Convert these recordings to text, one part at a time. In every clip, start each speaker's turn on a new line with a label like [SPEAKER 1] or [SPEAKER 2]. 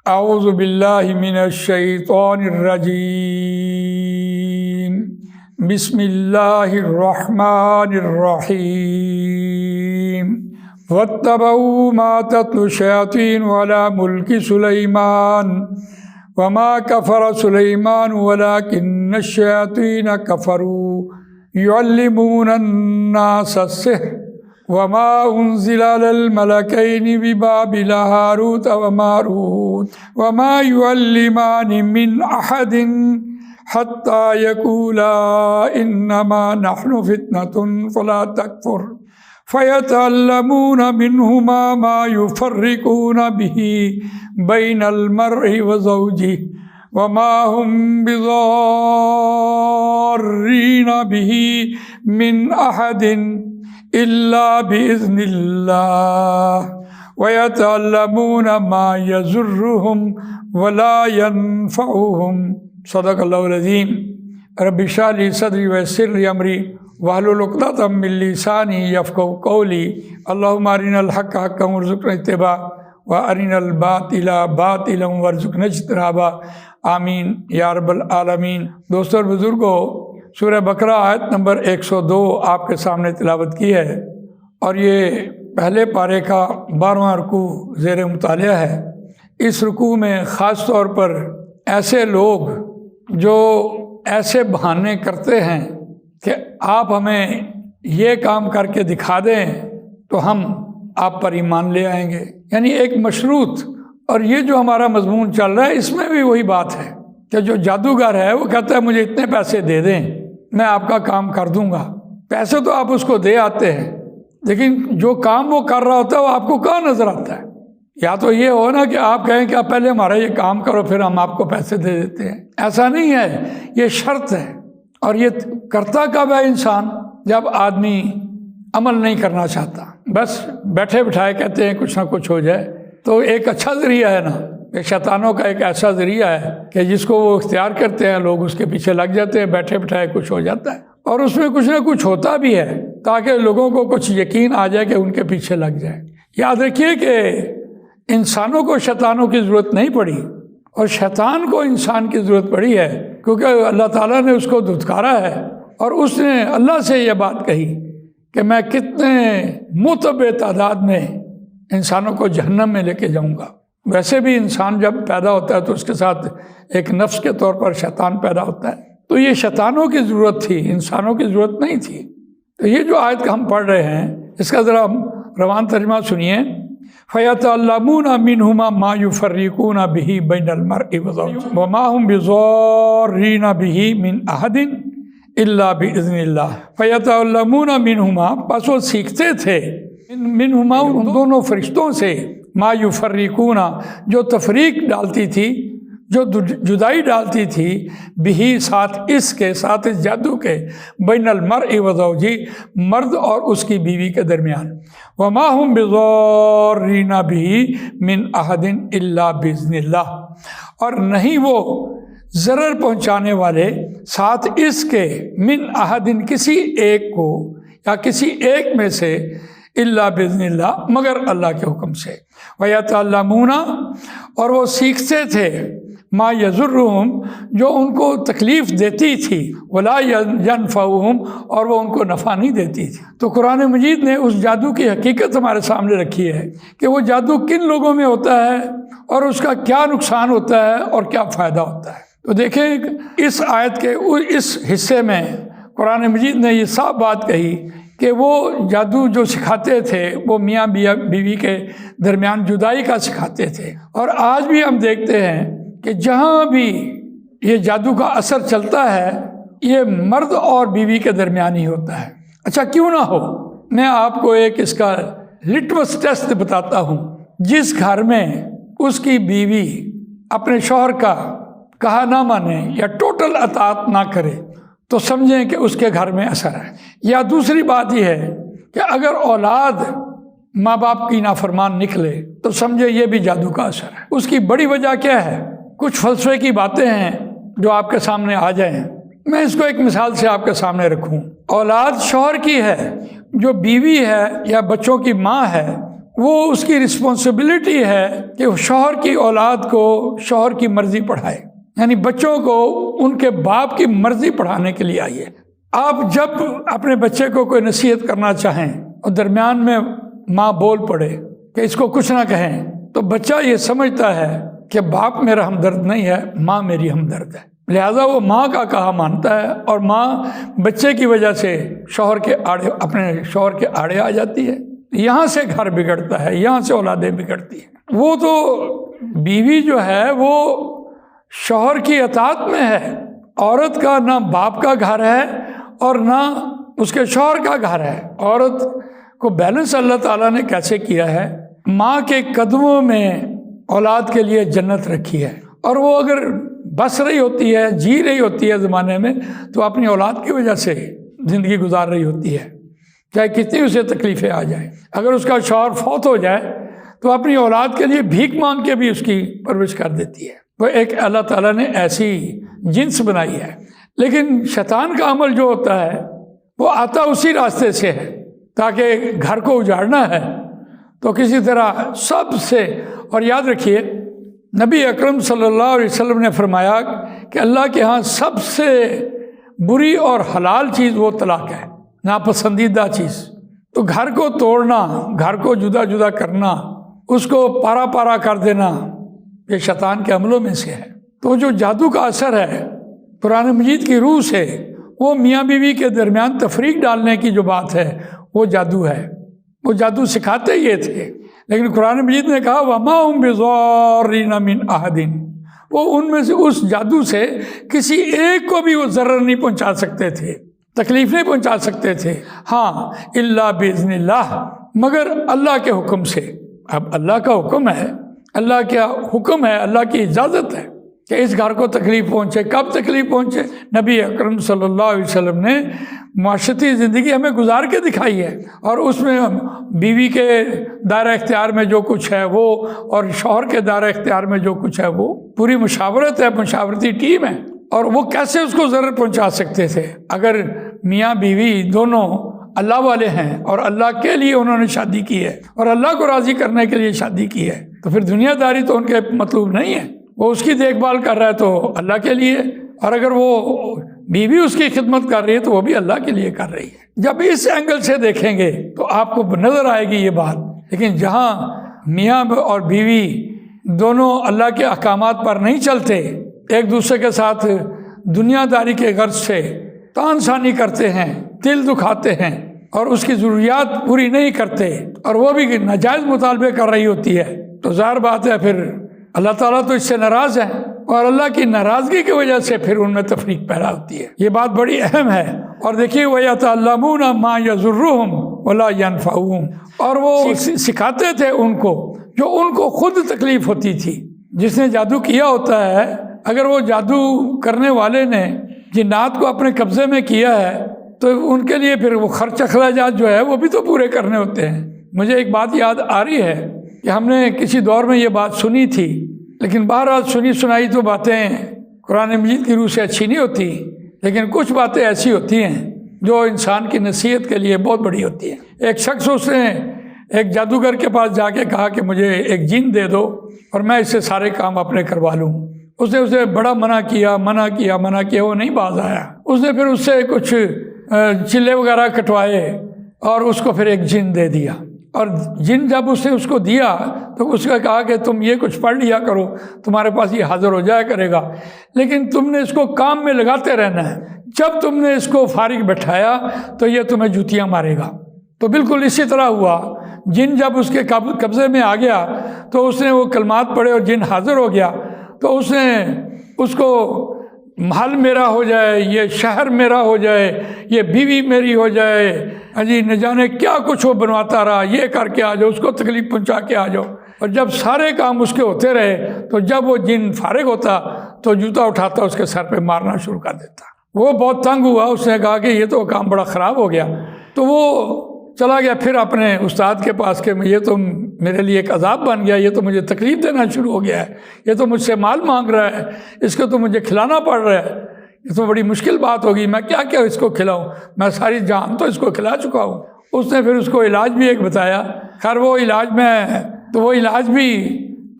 [SPEAKER 1] اعوذ باللہ من الشیطان الرجیم بسم اللہ الرحمن الرحیم واتبعوا ما تتلو الشیاطین علی ملک سلیمان وما کفر سلیمان ولکن الشیاطین کفروا يعلمون الناس السحر وما انزل على الملكين ببابل هاروت وماروت وما يعلمان من احد حتى يقولا انما نحن فتنة فلا تكفر فيتعلمون منهما ما يفرقون به بين المرء وزوجه وما هم بضارين به من احد الا باذن اللہ ويتعلمون ما يضرهم ولا ينفعهم صدق اللہ العظیم۔ رب اشرح لي صدری ويسر لي امری واحلل عقدۃ من لسانی یفقهوا قولی۔ اللهم ارنا الحق حقا وارزقنا اتباعه وارنا الباطل باطلا وارزقنا اجتنابه آمین یا رب العالمین۔ دوستو اور بزرگوں، سورہ بقرہ آیت نمبر 102 آپ کے سامنے تلاوت کی ہے، اور یہ پہلے پارے کا 12واں رکوع زیر مطالعہ ہے۔ اس رکوع میں خاص طور پر ایسے لوگ جو ایسے بہانے کرتے ہیں کہ آپ ہمیں یہ کام کر کے دکھا دیں تو ہم آپ پر ایمان لے آئیں گے، یعنی ایک مشروط۔ اور یہ جو ہمارا مضمون چل رہا ہے اس میں بھی وہی بات ہے کہ جو جادوگر ہے وہ کہتا ہے مجھے اتنے پیسے دے دیں میں آپ کا کام کر دوں گا۔ پیسے تو آپ اس کو دے آتے ہیں، لیکن جو کام وہ کر رہا ہوتا ہے وہ آپ کو کہاں نظر آتا ہے؟ یا تو یہ ہو نا کہ آپ کہیں کہ آپ پہلے ہمارا یہ کام کرو پھر ہم آپ کو پیسے دے دیتے ہیں۔ ایسا نہیں ہے، یہ شرط ہے۔ اور یہ کرتا کب ہے انسان؟ جب آدمی عمل نہیں کرنا چاہتا، بس بیٹھے بٹھائے کہتے ہیں کچھ نہ کچھ ہو جائے، تو ایک اچھا ذریعہ ہے نا، کہ شیطانوں کا ایک ایسا ذریعہ ہے کہ جس کو وہ اختیار کرتے ہیں، لوگ اس کے پیچھے لگ جاتے ہیں، بیٹھے بٹھائے کچھ ہو جاتا ہے، اور اس میں کچھ نہ کچھ ہوتا بھی ہے تاکہ لوگوں کو کچھ یقین آ جائے کہ ان کے پیچھے لگ جائے۔ یاد رکھیے کہ انسانوں کو شیطانوں کی ضرورت نہیں پڑی، اور شیطان کو انسان کی ضرورت پڑی ہے، کیونکہ اللہ تعالیٰ نے اس کو دھتکارا ہے، اور اس نے اللہ سے یہ بات کہی کہ میں کتنے متبع تعداد میں انسانوں کو جہنم میں لے کے جاؤں گا۔ ویسے بھی انسان جب پیدا ہوتا ہے تو اس کے ساتھ ایک نفس کے طور پر شیطان پیدا ہوتا ہے، تو یہ شیطانوں کی ضرورت تھی، انسانوں کی ضرورت نہیں تھی۔ تو یہ جو آیت ہم پڑھ رہے ہیں اس کا ذرا روان ترجمہ سنیے۔ فَيَتَعَلَّمُونَ مِنْهُمَا مَا يُفَرِّقُونَ بِهِ بَيْنَ الْمَرْءِ وَزَوْجِهِ وَمَا هُمْ بِضَارِّينَ بِهِ مِنْ أَحَدٍ إِلَّا بِإِذْنِ اللَّهِ فَيَتَعَلَّمُونَ مِنْهُمَا، پس وہ سیکھتے تھے، منہما ان دونوں فرشتوں سے، ما یفرقون جو تفریق ڈالتی تھی، جو جدائی ڈالتی تھی، بھی ساتھ اس کے، ساتھ اس جادو کے، بین المرء وزوجہ، مرد اور اس کی بیوی کے درمیان، وما هم بضارین به من احد الا باذن اللہ، اور نہیں وہ ضرر پہنچانے والے ساتھ اس کے، من احد کسی ایک کو یا کسی ایک میں سے، الا باذن اللہ مگر اللہ کے حکم سے، ویتعلمون اور وہ سیکھتے تھے، ما یضرهم جو ان کو تکلیف دیتی تھی، ولا ینفعهم اور وہ ان کو نفع نہیں دیتی تھی۔ تو قرآن مجید نے اس جادو کی حقیقت ہمارے سامنے رکھی ہے کہ وہ جادو کن لوگوں میں ہوتا ہے اور اس کا کیا نقصان ہوتا ہے اور کیا فائدہ ہوتا ہے۔ تو دیکھیں اس آیت کے اس حصے میں قرآن مجید نے یہ صاف بات کہی کہ وہ جادو جو سکھاتے تھے وہ میاں بیوی کے درمیان جدائی کا سکھاتے تھے، اور آج بھی ہم دیکھتے ہیں کہ جہاں بھی یہ جادو کا اثر چلتا ہے یہ مرد اور بیوی کے درمیان ہی ہوتا ہے۔ اچھا کیوں نہ ہو، میں آپ کو ایک اس کا لٹمس ٹیسٹ بتاتا ہوں۔ جس گھر میں اس کی بیوی اپنے شوہر کا کہا نہ مانے یا ٹوٹل اطاعت نہ کرے تو سمجھیں کہ اس کے گھر میں اثر ہے۔ یا دوسری بات یہ ہے کہ اگر اولاد ماں باپ کی نافرمان نکلے تو سمجھے یہ بھی جادو کا اثر ہے۔ اس کی بڑی وجہ کیا ہے؟ کچھ فلسفے کی باتیں ہیں جو آپ کے سامنے آ جائیں، میں اس کو ایک مثال سے آپ کے سامنے رکھوں۔ اولاد شوہر کی ہے، جو بیوی ہے یا بچوں کی ماں ہے وہ اس کی رسپانسبلٹی ہے کہ وہ شوہر کی اولاد کو شوہر کی مرضی پڑھائے، یعنی بچوں کو ان کے باپ کی مرضی پڑھانے کے لیے آئیے۔ آپ جب اپنے بچے کو کوئی نصیحت کرنا چاہیں اور درمیان میں ماں بول پڑے کہ اس کو کچھ نہ کہیں، تو بچہ یہ سمجھتا ہے کہ باپ میرا ہمدرد نہیں ہے، ماں میری ہمدرد ہے، لہذا وہ ماں کا کہا مانتا ہے، اور ماں بچے کی وجہ سے اپنے شوہر کے آڑے آ جاتی ہے۔ یہاں سے گھر بگڑتا ہے، یہاں سے اولادیں بگڑتی ہیں۔ وہ تو بیوی جو ہے وہ شوہر کی اطاعت میں ہے، عورت کا نہ باپ کا گھر ہے اور نہ اس کے شوہر کا گھر ہے۔ عورت کو بیلنس اللہ تعالیٰ نے کیسے کیا ہے؟ ماں کے قدموں میں اولاد کے لیے جنت رکھی ہے، اور وہ اگر بس رہی ہوتی ہے، جی رہی ہوتی ہے زمانے میں، تو اپنی اولاد کی وجہ سے زندگی گزار رہی ہوتی ہے، چاہے کتنی اسے تکلیفیں آ جائیں۔ اگر اس کا شوہر فوت ہو جائے تو اپنی اولاد کے لیے بھیک مانگ کے بھی اس کی پرورش کر دیتی ہے۔ وہ ایک اللہ تعالیٰ نے ایسی جنس بنائی ہے۔ لیکن شیطان کا عمل جو ہوتا ہے وہ آتا اسی راستے سے ہے، تاکہ گھر کو اجاڑنا ہے تو کسی طرح سب سے۔ اور یاد رکھیے نبی اکرم صلی اللہ علیہ وسلم نے فرمایا کہ اللہ کے ہاں سب سے بری اور حلال چیز وہ طلاق ہے، ناپسندیدہ چیز۔ تو گھر کو توڑنا، گھر کو جدا جدا کرنا، اس کو پارا پارا کر دینا، یہ شیطان کے عملوں میں سے ہے۔ تو جو جادو کا اثر ہے قرآن مجید کی روح سے، وہ میاں بیوی کے درمیان تفریق ڈالنے کی جو بات ہے وہ جادو ہے۔ وہ جادو سکھاتے یہ تھے، لیکن قرآن مجید نے کہا وَمَا هُمْ بِضَارِّينَ مِنْ أَحَدٍ، وہ ان میں سے اس جادو سے کسی ایک کو بھی وہ ضرر نہیں پہنچا سکتے تھے، تکلیف نہیں پہنچا سکتے تھے، ہاں الا بِإِذْنِ اللَّهِ، مگر اللہ کے حکم سے۔ اب اللہ کا حکم ہے، اللہ کا حکم ہے، اللہ کی اجازت ہے کہ اس گھر کو تکلیف پہنچے۔ کب تکلیف پہنچے؟ نبی اکرم صلی اللہ علیہ وسلم نے معاشرتی زندگی ہمیں گزار کے دکھائی ہے، اور اس میں بیوی کے دائرہ اختیار میں جو کچھ ہے وہ، اور شوہر کے دائرہ اختیار میں جو کچھ ہے وہ، پوری مشاورت ہے، مشاورتی ٹیم ہے۔ اور وہ کیسے اس کو ضرر پہنچا سکتے تھے؟ اگر میاں بیوی دونوں اللہ والے ہیں اور اللہ کے لیے انہوں نے شادی کی ہے اور اللہ کو راضی کرنے کے لیے شادی کی ہے، تو پھر دنیا داری تو ان کے مطلوب نہیں ہے۔ وہ اس کی دیکھ بھال کر رہا ہے تو اللہ کے لیے، اور اگر وہ بیوی اس کی خدمت کر رہی ہے تو وہ بھی اللہ کے لیے کر رہی ہے۔ جب اس اینگل سے دیکھیں گے تو آپ کو نظر آئے گی یہ بات۔ لیکن جہاں میاں اور بیوی دونوں اللہ کے احکامات پر نہیں چلتے، ایک دوسرے کے ساتھ دنیا داری کے غرض سے تان سانی کرتے ہیں، دل دکھاتے ہیں، اور اس کی ضروریات پوری نہیں کرتے، اور وہ بھی ناجائز مطالبے کر رہی ہوتی ہے، تو ظاہر بات ہے پھر اللہ تعالیٰ تو اس سے ناراض ہے، اور اللہ کی ناراضگی کی وجہ سے پھر ان میں تفریق پیدا ہوتی ہے۔ یہ بات بڑی اہم ہے۔ اور دیکھیے وَيَتَعَلَّمُونَ مَا يَضُرُّهُمْ وَلَا يَنْفَعُهُمْ، اور وہ سکھاتے تھے ان کو جو ان کو خود تکلیف ہوتی تھی۔ جس نے جادو کیا ہوتا ہے، اگر وہ جادو کرنے والے نے جنات کو اپنے قبضے میں کیا ہے تو ان کے لیے پھر وہ خرچ اخراجات جو ہے وہ بھی تو پورے کرنے ہوتے ہیں۔ مجھے ایک بات یاد آ رہی ہے کہ ہم نے کسی دور میں یہ بات سنی تھی، لیکن بہرحال سنی سنائی تو باتیں قرآن مجید کی روح سے اچھی نہیں ہوتی، لیکن کچھ باتیں ایسی ہوتی ہیں جو انسان کی نصیحت کے لیے بہت بڑی ہوتی ہیں۔ ایک شخص اس نے ایک جادوگر کے پاس جا کے کہا کہ مجھے ایک جن دے دو اور میں اس سے سارے کام اپنے کروا لوں۔ اس نے اسے بڑا منع کیا، وہ نہیں باز آیا۔ اس نے پھر اس سے کچھ چلے وغیرہ کٹوائے اور اس کو پھر ایک جن دے دیا، اور جن جب اس نے اس کو دیا تو اس کا کہا کہ تم یہ کچھ پڑھ لیا کرو، تمہارے پاس یہ حاضر ہو جایا کرے گا، لیکن تم نے اس کو کام میں لگاتے رہنا ہے، جب تم نے اس کو فارغ بٹھایا تو یہ تمہیں جوتیاں مارے گا۔ تو بالکل اسی طرح ہوا، جن جب اس کے قبضے میں آ گیا تو اس نے وہ کلمات پڑھے اور جن حاضر ہو گیا، تو اس نے اس کو محل میرا ہو جائے، یہ شہر میرا ہو جائے، یہ بیوی میری ہو جائے، جی نہ جانے کیا کچھ وہ بنواتا رہا، یہ کر کے آ جاؤ، اس کو تکلیف پہنچا کے آ جاؤ۔ اور جب سارے کام اس کے ہوتے رہے تو جب وہ جن فارغ ہوتا تو جوتا اٹھاتا اس کے سر پہ مارنا شروع کر دیتا۔ وہ بہت تنگ ہوا، اس نے کہا کہ یہ تو کام بڑا خراب ہو گیا، تو وہ چلا گیا پھر اپنے استاد کے پاس کہ یہ تو میرے لیے ایک عذاب بن گیا، یہ تو مجھے تکلیف دینا شروع ہو گیا ہے، یہ تو مجھ سے مال مانگ رہا ہے، اس کو تو مجھے کھلانا پڑ رہا ہے، یہ تو بڑی مشکل بات ہوگی، میں کیا اس کو کھلاؤں، میں ساری جان تو اس کو کھلا چکا ہوں۔ اس نے پھر اس کو علاج بھی ایک بتایا. خیر وہ علاج بھی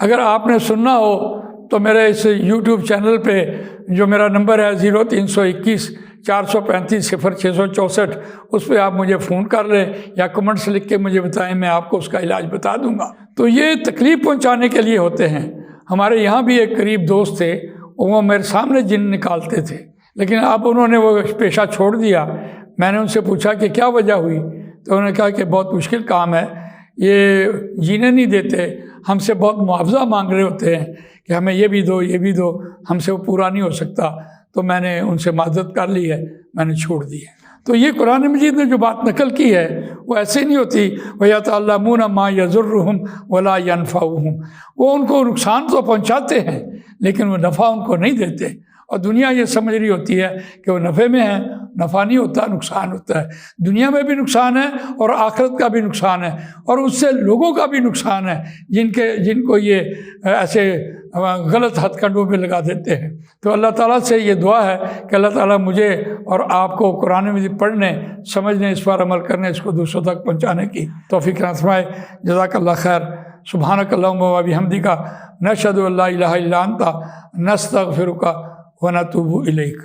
[SPEAKER 1] اگر آپ نے سننا ہو تو میرے اس یوٹیوب چینل پہ جو میرا نمبر ہے 0321 435 0664، اس پہ آپ مجھے فون کر لیں یا کمنٹس لکھ کے مجھے بتائیں، میں آپ کو اس کا علاج بتا دوں گا. تو یہ تکلیف پہنچانے کے لیے ہوتے ہیں. ہمارے یہاں بھی ایک قریب دوست تھے، وہ میرے سامنے جن نکالتے تھے، لیکن اب انہوں نے وہ پیشہ چھوڑ دیا. میں نے ان سے پوچھا کہ کیا وجہ ہوئی، تو انہوں نے کہا کہ بہت مشکل کام ہے، یہ جینے نہیں دیتے، ہم سے بہت معاوضہ مانگ رہے ہوتے ہیں کہ ہمیں یہ بھی دو، یہ بھی دو، ہم سے وہ پورا نہیں ہو سکتا. تو میں نے ان سے معذرت کر لی ہے، میں نے چھوڑ دی ہے. تو یہ قرآن مجید نے جو بات نقل کی ہے وہ ایسے نہیں ہوتی. وَيَتَعَلَّمُونَ مَا يَضُرُّهُمْ وَلَا يَنْفَعُهُمْ، وہ ان کو نقصان تو پہنچاتے ہیں لیکن وہ نفع ان کو نہیں دیتے. اور دنیا یہ سمجھ رہی ہوتی ہے کہ وہ نفع میں ہے، نفع نہیں ہوتا، نقصان ہوتا ہے. دنیا میں بھی نقصان ہے اور آخرت کا بھی نقصان ہے، اور اس سے لوگوں کا بھی نقصان ہے جن کو یہ ایسے غلط ہتھ کنڈوں میں لگا دیتے ہیں. تو اللہ تعالیٰ سے یہ دعا ہے کہ اللہ تعالیٰ مجھے اور آپ کو قرآن مجید پڑھنے، سمجھنے، اس پر عمل کرنے، اس کو دوسروں تک پہنچانے کی توفیق عطا فرمائے. جزاک اللہ خیر. سبحانک اللہم و بحمدک، نشہد ان لا الہ الا انت، نستغفرک ونتوب الیک.